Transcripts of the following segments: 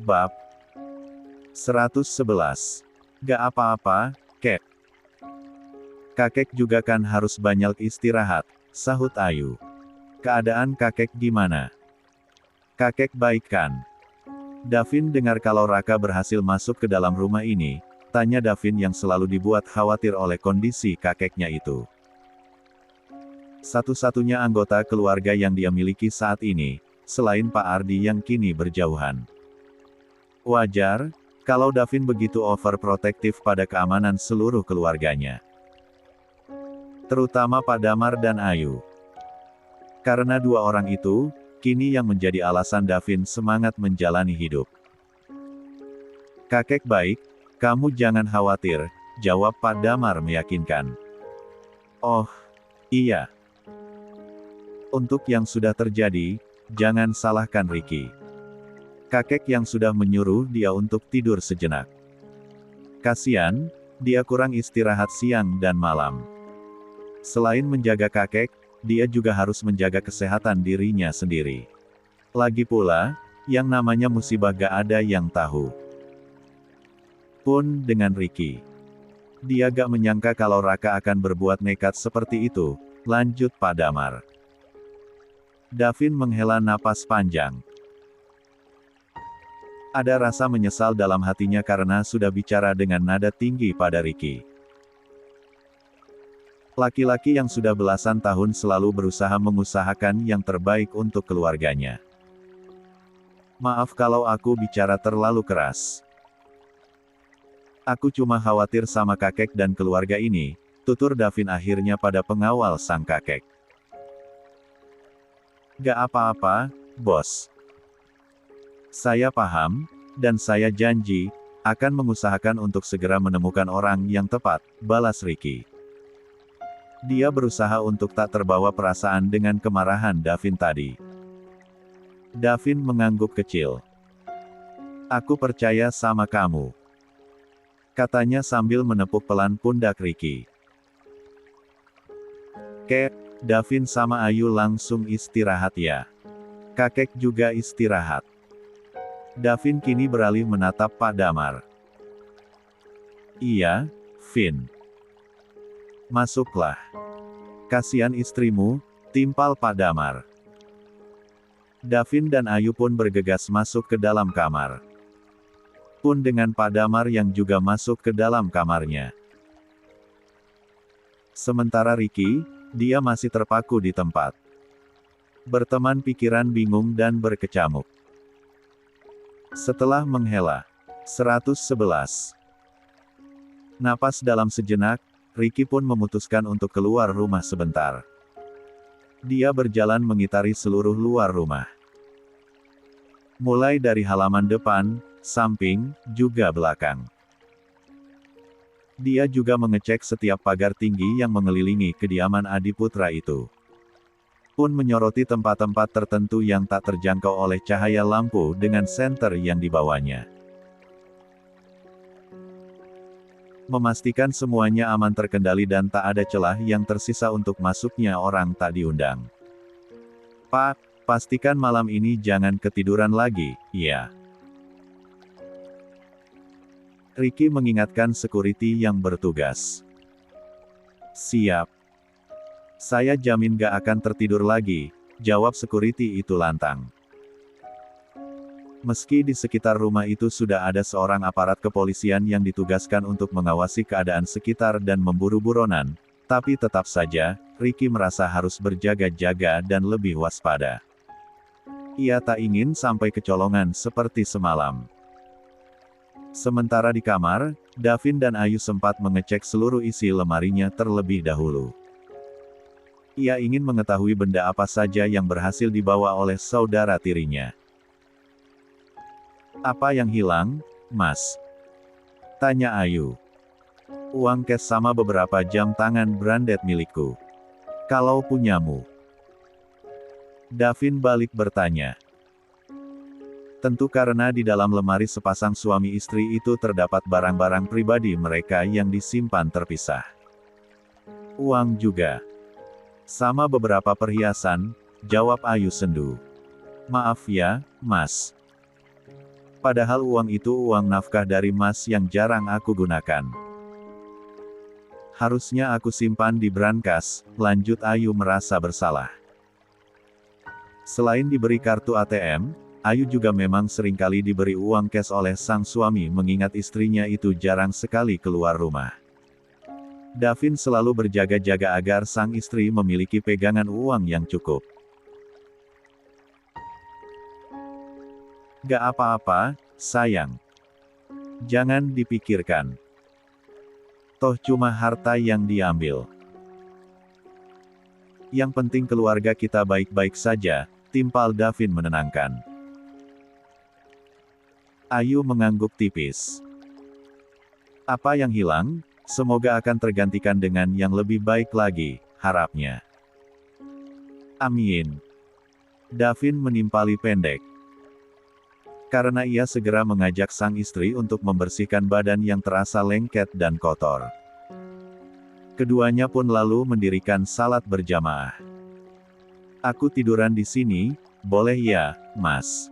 Bab 111. Gak apa-apa, Kek. Kakek juga kan harus banyak istirahat, sahut Ayu. Keadaan kakek gimana? Kakek baik kan? Davin dengar kalau Raka berhasil masuk ke dalam rumah ini, tanya Davin yang selalu dibuat khawatir oleh kondisi kakeknya itu. Satu-satunya anggota keluarga yang dia miliki saat ini, selain Pak Ardi yang kini berjauhan. Wajar, kalau Davin begitu overprotektif pada keamanan seluruh keluarganya. Terutama Pak Damar dan Ayu. Karena dua orang itu, kini yang menjadi alasan Davin semangat menjalani hidup. Kakek baik, kamu jangan khawatir, jawab Pak Damar meyakinkan. Oh, iya. Untuk yang sudah terjadi, jangan salahkan Ricky. Kakek yang sudah menyuruh dia untuk tidur sejenak. Kasian, dia kurang istirahat siang dan malam. Selain menjaga kakek, dia juga harus menjaga kesehatan dirinya sendiri. Lagi pula, yang namanya musibah gak ada yang tahu. Pun dengan Ricky. Dia gak menyangka kalau Raka akan berbuat nekat seperti itu, lanjut Pak Damar. Davin menghela napas panjang. Ada rasa menyesal dalam hatinya karena sudah bicara dengan nada tinggi pada Ricky. Laki-laki yang sudah belasan tahun selalu berusaha mengusahakan yang terbaik untuk keluarganya. Maaf kalau aku bicara terlalu keras. Aku cuma khawatir sama kakek dan keluarga ini, tutur Davin akhirnya pada pengawal sang kakek. Gak apa-apa, bos. Saya paham, dan saya janji, akan mengusahakan untuk segera menemukan orang yang tepat, balas Ricky. Dia berusaha untuk tak terbawa perasaan dengan kemarahan Davin tadi. Davin mengangguk kecil. Aku percaya sama kamu, katanya sambil menepuk pelan pundak Ricky. Kek, Davin sama Ayu langsung istirahat ya. Kakek juga istirahat. Davin kini beralih menatap Pak Damar. Iya, Vin. Masuklah. Kasihan istrimu, timpal Pak Damar. Davin dan Ayu pun bergegas masuk ke dalam kamar. Pun dengan Pak Damar yang juga masuk ke dalam kamarnya. Sementara Ricky, dia masih terpaku di tempat. Berteman pikiran bingung dan berkecamuk. Setelah menghela 111 napas dalam sejenak, Ricky pun memutuskan untuk keluar rumah sebentar. Dia berjalan mengitari seluruh luar rumah. Mulai dari halaman depan, samping, juga belakang. Dia juga mengecek setiap pagar tinggi yang mengelilingi kediaman Adiputra itu. Pun menyoroti tempat-tempat tertentu yang tak terjangkau oleh cahaya lampu dengan senter yang dibawanya. Memastikan semuanya aman terkendali dan tak ada celah yang tersisa untuk masuknya orang tak diundang. Pak, pastikan malam ini jangan ketiduran lagi, ya. Ricky mengingatkan security yang bertugas. Siap. Saya jamin gak akan tertidur lagi, jawab security itu lantang. Meski di sekitar rumah itu sudah ada seorang aparat kepolisian yang ditugaskan untuk mengawasi keadaan sekitar dan memburu buronan, tapi tetap saja, Ricky merasa harus berjaga-jaga dan lebih waspada. Ia tak ingin sampai kecolongan seperti semalam. Sementara di kamar, Davin dan Ayu sempat mengecek seluruh isi lemarinya terlebih dahulu. Ia ingin mengetahui benda apa saja yang berhasil dibawa oleh saudara tirinya. Apa yang hilang, Mas? Tanya Ayu. Uang cash sama beberapa jam tangan branded milikku. Kalau punyamu. Davin balik bertanya. Tentu karena di dalam lemari sepasang suami istri itu terdapat barang-barang pribadi mereka yang disimpan terpisah. Uang juga. Sama beberapa perhiasan, jawab Ayu sendu. Maaf ya, Mas. Padahal uang itu uang nafkah dari Mas yang jarang aku gunakan. Harusnya aku simpan di brankas, lanjut Ayu merasa bersalah. Selain diberi kartu ATM, Ayu juga memang seringkali diberi uang cash oleh sang suami mengingat istrinya itu jarang sekali keluar rumah. Davin selalu berjaga-jaga agar sang istri memiliki pegangan uang yang cukup. Gak apa-apa, sayang. Jangan dipikirkan. Toh cuma harta yang diambil. Yang penting keluarga kita baik-baik saja, timpal Davin menenangkan. Ayu mengangguk tipis. Apa yang hilang, semoga akan tergantikan dengan yang lebih baik lagi, harapnya. Amin. Davin menimpali pendek. Karena ia segera mengajak sang istri untuk membersihkan badan yang terasa lengket dan kotor. Keduanya pun lalu mendirikan salat berjamaah. Aku tiduran di sini, boleh ya, Mas?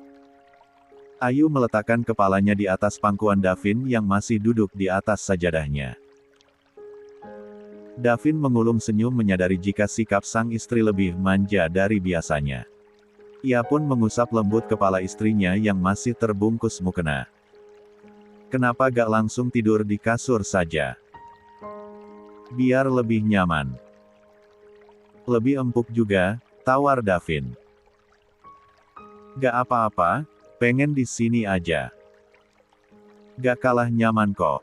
Ayu meletakkan kepalanya di atas pangkuan Davin yang masih duduk di atas sajadahnya. Davin mengulum senyum menyadari jika sikap sang istri lebih manja dari biasanya. Ia pun mengusap lembut kepala istrinya yang masih terbungkus mukena. Kenapa gak langsung tidur di kasur saja? Biar lebih nyaman. Lebih empuk juga, tawar Davin. Gak apa-apa, pengen di sini aja. Gak kalah nyaman kok.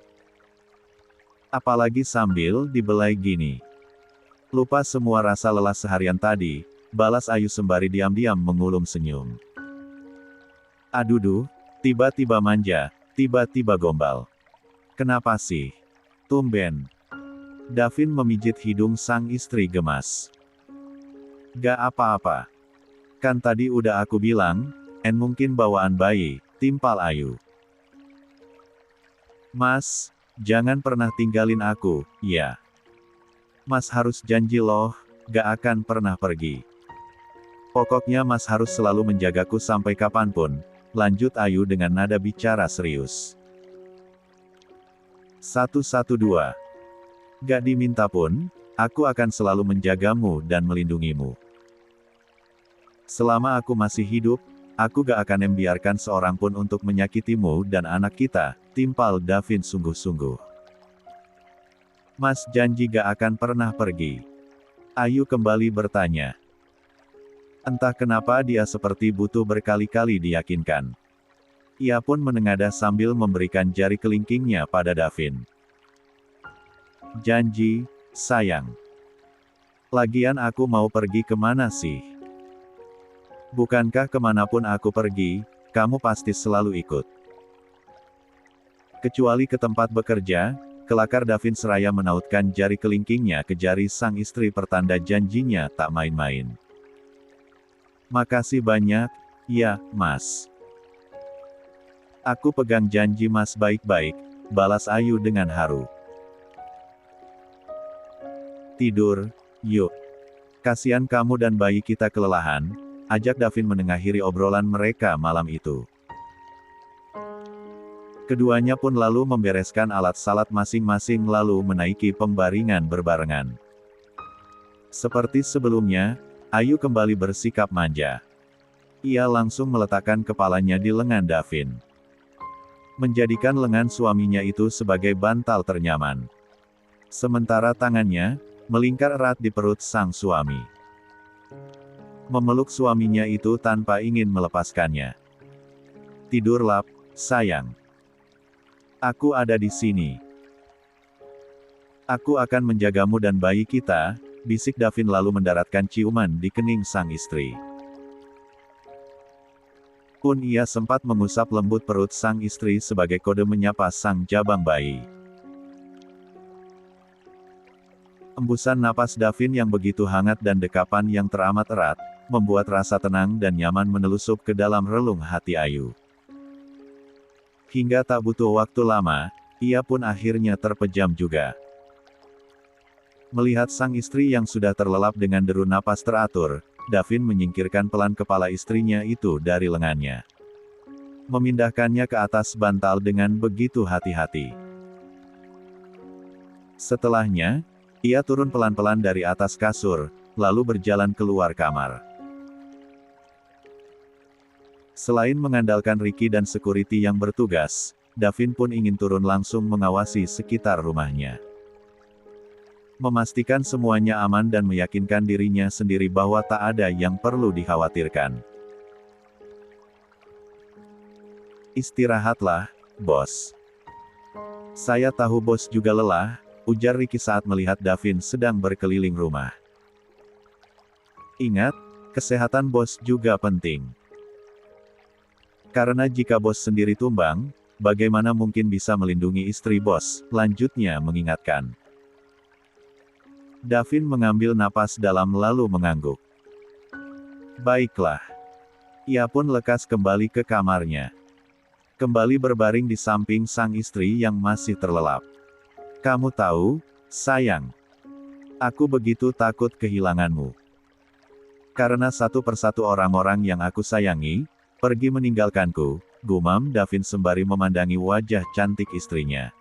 Apalagi sambil dibelai gini. Lupa semua rasa lelah seharian tadi, balas Ayu sembari diam-diam mengulum senyum. Aduduh, tiba-tiba manja, tiba-tiba gombal. Kenapa sih? Tumben. Davin memijit hidung sang istri gemas. Gak apa-apa. Kan tadi udah aku bilang, mungkin bawaan bayi, timpal Ayu. Mas, jangan pernah tinggalin aku, ya. Mas harus janji loh, gak akan pernah pergi. Pokoknya Mas harus selalu menjagaku sampai kapanpun, lanjut Ayu dengan nada bicara serius. 112. Gak diminta pun, aku akan selalu menjagamu dan melindungimu. Selama aku masih hidup, aku gak akan membiarkan seorang pun untuk menyakitimu dan anak kita, timpal Davin sungguh-sungguh. Mas janji gak akan pernah pergi. Ayu kembali bertanya. Entah kenapa dia seperti butuh berkali-kali diyakinkan. Ia pun menengadah sambil memberikan jari kelingkingnya pada Davin. Janji, sayang. Lagian aku mau pergi kemana sih? Bukankah kemanapun aku pergi, kamu pasti selalu ikut. Kecuali ke tempat bekerja, kelakar Davin seraya menautkan jari kelingkingnya ke jari sang istri pertanda janjinya tak main-main. Makasih banyak, ya, Mas. Aku pegang janji Mas baik-baik, balas Ayu dengan haru. Tidur, yuk. Kasihan kamu dan bayi kita kelelahan, ajak Davin menengahi obrolan mereka malam itu. Keduanya pun lalu membereskan alat salat masing-masing lalu menaiki pembaringan berbarengan. Seperti sebelumnya, Ayu kembali bersikap manja. Ia langsung meletakkan kepalanya di lengan Davin. Menjadikan lengan suaminya itu sebagai bantal ternyaman. Sementara tangannya, melingkar erat di perut sang suami. Memeluk suaminya itu tanpa ingin melepaskannya. Tidurlah, sayang. Aku ada di sini. Aku akan menjagamu dan bayi kita, bisik Davin lalu mendaratkan ciuman di kening sang istri. Pun ia sempat mengusap lembut perut sang istri sebagai kode menyapa sang jabang bayi. Embusan napas Davin yang begitu hangat dan dekapan yang teramat erat, membuat rasa tenang dan nyaman menelusup ke dalam relung hati Ayu. Hingga tak butuh waktu lama, ia pun akhirnya terpejam juga. Melihat sang istri yang sudah terlelap dengan deru napas teratur, Davin menyingkirkan pelan kepala istrinya itu dari lengannya. memindahkannya ke atas bantal dengan begitu hati-hati. Setelahnya, ia turun pelan-pelan dari atas kasur, lalu berjalan keluar kamar. Selain mengandalkan Ricky dan security yang bertugas, Davin pun ingin turun langsung mengawasi sekitar rumahnya. Memastikan semuanya aman dan meyakinkan dirinya sendiri bahwa tak ada yang perlu dikhawatirkan. Istirahatlah, bos. Saya tahu bos juga lelah, ujar Ricky saat melihat Davin sedang berkeliling rumah. Ingat, kesehatan bos juga penting. Karena jika bos sendiri tumbang, bagaimana mungkin bisa melindungi istri bos, lanjutnya mengingatkan. Davin mengambil napas dalam lalu mengangguk. Baiklah. Ia pun lekas kembali ke kamarnya. Kembali berbaring di samping sang istri yang masih terlelap. Kamu tahu, sayang, aku begitu takut kehilanganmu. Karena satu persatu orang-orang yang aku sayangi, pergi meninggalkanku, gumam Davin sembari memandangi wajah cantik istrinya.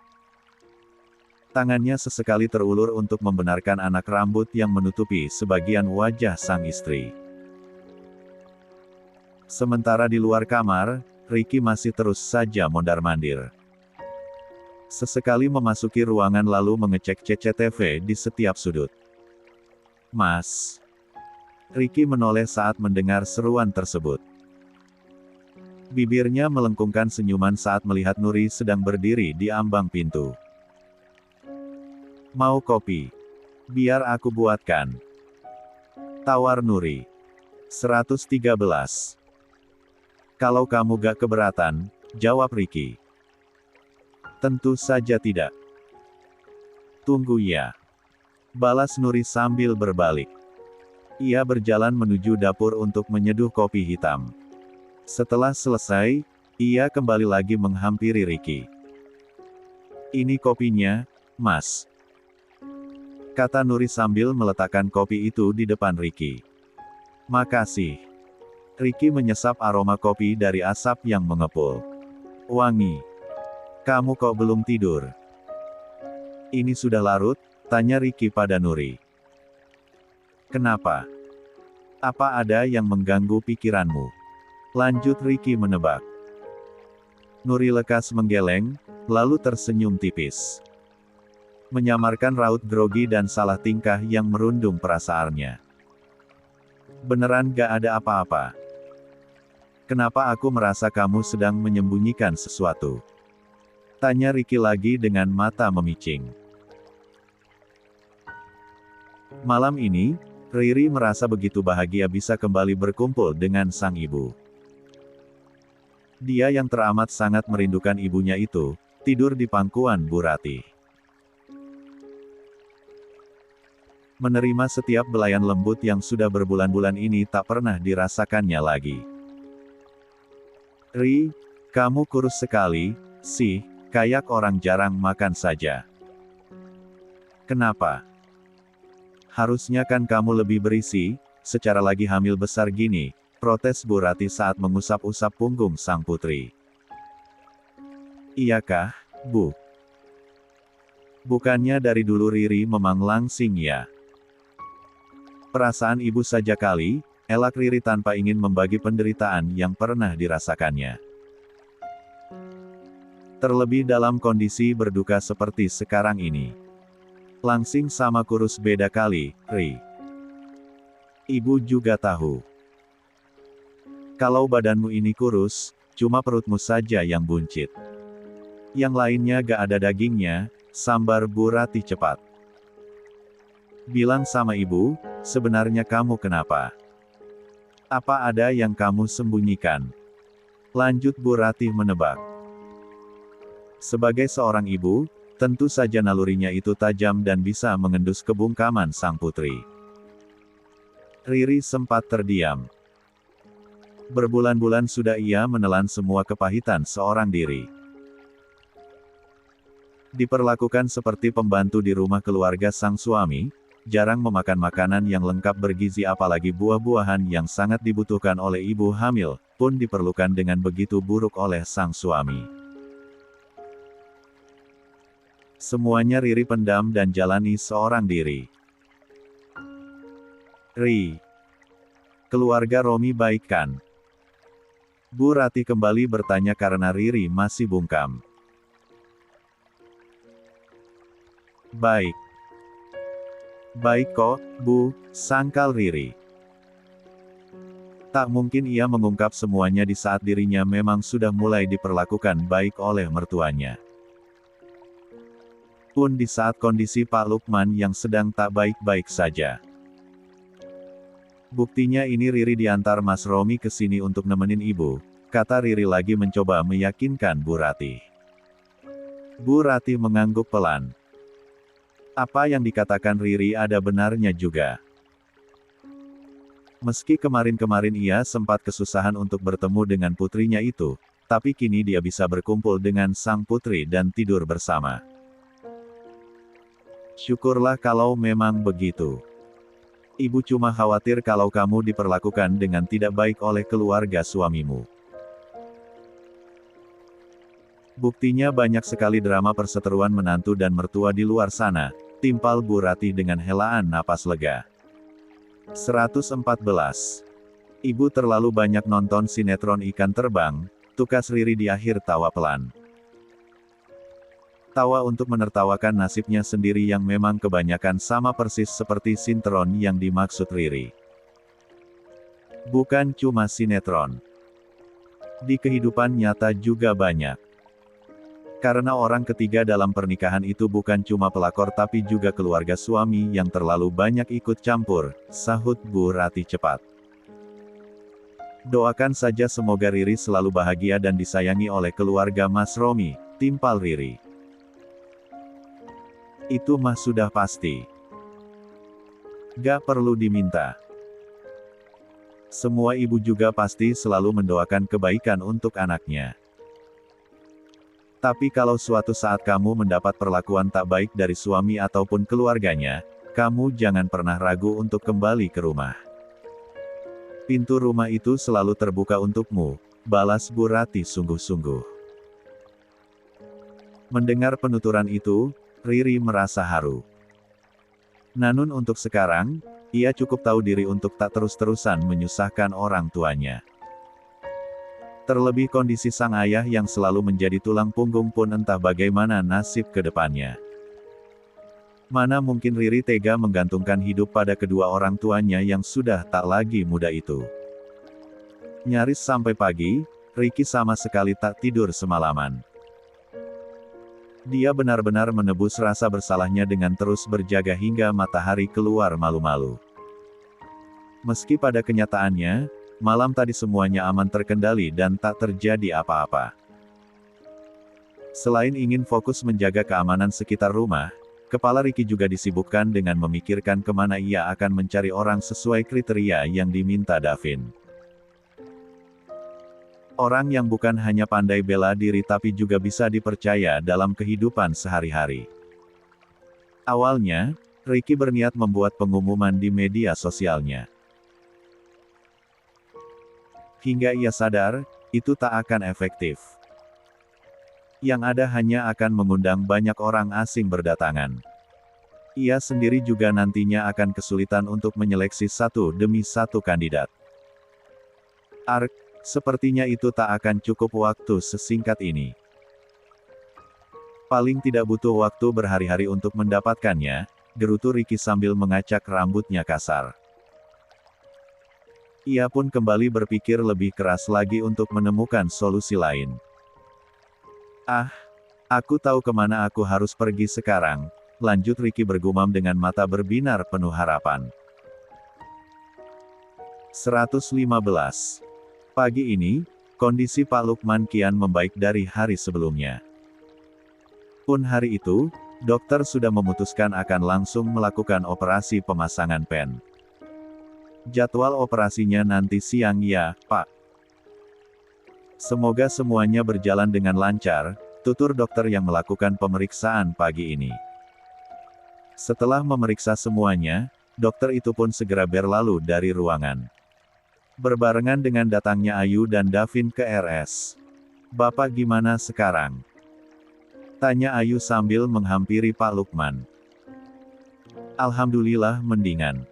Tangannya sesekali terulur untuk membenarkan anak rambut yang menutupi sebagian wajah sang istri. Sementara di luar kamar, Ricky masih terus saja mondar-mandir. Sesekali memasuki ruangan lalu mengecek CCTV di setiap sudut. Mas. Ricky menoleh saat mendengar seruan tersebut. Bibirnya melengkungkan senyuman saat melihat Nuri sedang berdiri di ambang pintu. Mau kopi? Biar aku buatkan. Tawar Nuri. 113. Kalau kamu gak keberatan, jawab Ricky. Tentu saja tidak. Tunggu ya. Balas Nuri sambil berbalik. Ia berjalan menuju dapur untuk menyeduh kopi hitam. Setelah selesai, ia kembali lagi menghampiri Ricky. Ini kopinya, Mas. Kata Nuri sambil meletakkan kopi itu di depan Ricky. Makasih. Ricky menyesap aroma kopi dari asap yang mengepul. Wangi. Kamu kok belum tidur? Ini sudah larut, tanya Ricky pada Nuri. Kenapa? Apa ada yang mengganggu pikiranmu? Lanjut Ricky menebak. Nuri lekas menggeleng, lalu tersenyum tipis. Menyamarkan raut grogi dan salah tingkah yang merundung perasaannya. Beneran gak ada apa-apa? Kenapa aku merasa kamu sedang menyembunyikan sesuatu? Tanya Ricky lagi dengan mata memicing. Malam ini, Riri merasa begitu bahagia bisa kembali berkumpul dengan sang ibu. Dia yang teramat sangat merindukan ibunya itu, tidur di pangkuan Bu Ratih. Menerima setiap belayan lembut yang sudah berbulan-bulan ini tak pernah dirasakannya lagi. Ri, kamu kurus sekali, sih, kayak orang jarang makan saja. Kenapa? Harusnya kan kamu lebih berisi, secara lagi hamil besar gini, protes Bu Ratih saat mengusap-usap punggung sang putri. Iyakah, Bu? Bukannya dari dulu Riri memang langsing ya? Perasaan ibu saja kali, elak Riri tanpa ingin membagi penderitaan yang pernah dirasakannya. Terlebih dalam kondisi berduka seperti sekarang ini. Langsing sama kurus beda kali, Ri. Ibu juga tahu. Kalau badanmu ini kurus, cuma perutmu saja yang buncit. Yang lainnya gak ada dagingnya, sambar Bu Ratih cepat. Bilang sama ibu, sebenarnya kamu kenapa? Apa ada yang kamu sembunyikan? Lanjut Bu Ratih menebak. Sebagai seorang ibu, tentu saja nalurinya itu tajam dan bisa mengendus kebungkaman sang putri. Riri sempat terdiam. Berbulan-bulan sudah ia menelan semua kepahitan seorang diri. Diperlakukan seperti pembantu di rumah keluarga sang suami, jarang memakan makanan yang lengkap bergizi apalagi buah-buahan yang sangat dibutuhkan oleh ibu hamil, pun diperlukan dengan begitu buruk oleh sang suami. Semuanya Riri pendam dan jalani seorang diri. Keluarga Romi baik kan? Bu Rati kembali bertanya karena Riri masih bungkam. Baik. Baik kok, Bu, sangkal Riri. Tak mungkin ia mengungkap semuanya di saat dirinya memang sudah mulai diperlakukan baik oleh mertuanya. Pun di saat kondisi Pak Lukman yang sedang tak baik-baik saja. Buktinya ini Riri diantar Mas Romi ke sini untuk nemenin ibu, kata Riri lagi mencoba meyakinkan Bu Rati. Bu Rati mengangguk pelan. Apa yang dikatakan Riri ada benarnya juga. Meski kemarin-kemarin ia sempat kesusahan untuk bertemu dengan putrinya itu, tapi kini dia bisa berkumpul dengan sang putri dan tidur bersama. Syukurlah kalau memang begitu. Ibu cuma khawatir kalau kamu diperlakukan dengan tidak baik oleh keluarga suamimu. Buktinya banyak sekali drama perseteruan menantu dan mertua di luar sana, timpal Bu Rati dengan helaan napas lega. 114. Ibu terlalu banyak nonton sinetron Ikan Terbang, tukas Riri di akhir tawa pelan. Tawa untuk menertawakan nasibnya sendiri yang memang kebanyakan sama persis seperti sinetron yang dimaksud Riri. Bukan cuma sinetron. Di kehidupan nyata juga banyak. Karena orang ketiga dalam pernikahan itu bukan cuma pelakor tapi juga keluarga suami yang terlalu banyak ikut campur, sahut Bu Rati cepat. Doakan saja semoga Riri selalu bahagia dan disayangi oleh keluarga Mas Romi, timpal Riri. Itu mah sudah pasti. Gak perlu diminta. Semua ibu juga pasti selalu mendoakan kebaikan untuk anaknya. Tapi kalau suatu saat kamu mendapat perlakuan tak baik dari suami ataupun keluarganya, kamu jangan pernah ragu untuk kembali ke rumah. Pintu rumah itu selalu terbuka untukmu, balas Bu Rati sungguh-sungguh. Mendengar penuturan itu, Riri merasa haru. Namun untuk sekarang, ia cukup tahu diri untuk tak terus-terusan menyusahkan orang tuanya. Terlebih kondisi sang ayah yang selalu menjadi tulang punggung pun entah bagaimana nasib ke depannya. Mana mungkin Riri tega menggantungkan hidup pada kedua orang tuanya yang sudah tak lagi muda itu. Nyaris sampai pagi, Riki sama sekali tak tidur semalaman. Dia benar-benar menebus rasa bersalahnya dengan terus berjaga hingga matahari keluar malu-malu. Meski pada kenyataannya, malam tadi semuanya aman terkendali dan tak terjadi apa-apa. Selain ingin fokus menjaga keamanan sekitar rumah, kepala Riki juga disibukkan dengan memikirkan kemana ia akan mencari orang sesuai kriteria yang diminta Davin. Orang yang bukan hanya pandai bela diri tapi juga bisa dipercaya dalam kehidupan sehari-hari. Awalnya, Riki berniat membuat pengumuman di media sosialnya. Hingga ia sadar, itu tak akan efektif. Yang ada hanya akan mengundang banyak orang asing berdatangan. Ia sendiri juga nantinya akan kesulitan untuk menyeleksi satu demi satu kandidat. Sepertinya itu tak akan cukup waktu sesingkat ini. Paling tidak butuh waktu berhari-hari untuk mendapatkannya, gerutu Riki sambil mengacak rambutnya kasar. Ia pun kembali berpikir lebih keras lagi untuk menemukan solusi lain. Aku tahu kemana aku harus pergi sekarang, lanjut Riki bergumam dengan mata berbinar penuh harapan. 115. Pagi ini, kondisi Pak Lukman kian membaik dari hari sebelumnya. Pun hari itu, dokter sudah memutuskan akan langsung melakukan operasi pemasangan pen. Jadwal operasinya nanti siang ya, Pak. Semoga semuanya berjalan dengan lancar, tutur dokter yang melakukan pemeriksaan pagi ini. Setelah memeriksa semuanya, dokter itu pun segera berlalu dari ruangan. Berbarengan dengan datangnya Ayu dan Davin ke RS. "Bapak gimana sekarang?" tanya Ayu sambil menghampiri Pak Lukman. "Alhamdulillah mendingan.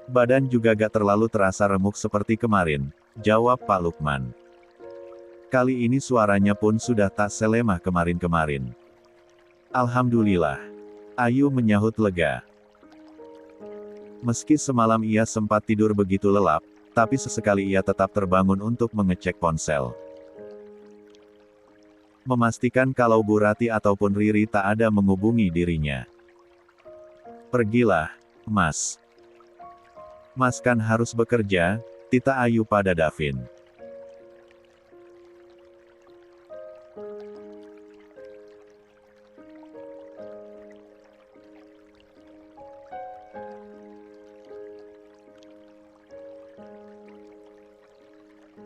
Badan juga gak terlalu terasa remuk seperti kemarin," jawab Pak Lukman. Kali ini suaranya pun sudah tak selemah kemarin-kemarin. "Alhamdulillah," Ayu menyahut lega. Meski semalam ia sempat tidur begitu lelap, tapi sesekali ia tetap terbangun untuk mengecek ponsel. Memastikan kalau Bu Rati ataupun Riri tak ada menghubungi dirinya. "Pergilah, Mas. Mas kan harus bekerja," tita Ayu pada Davin.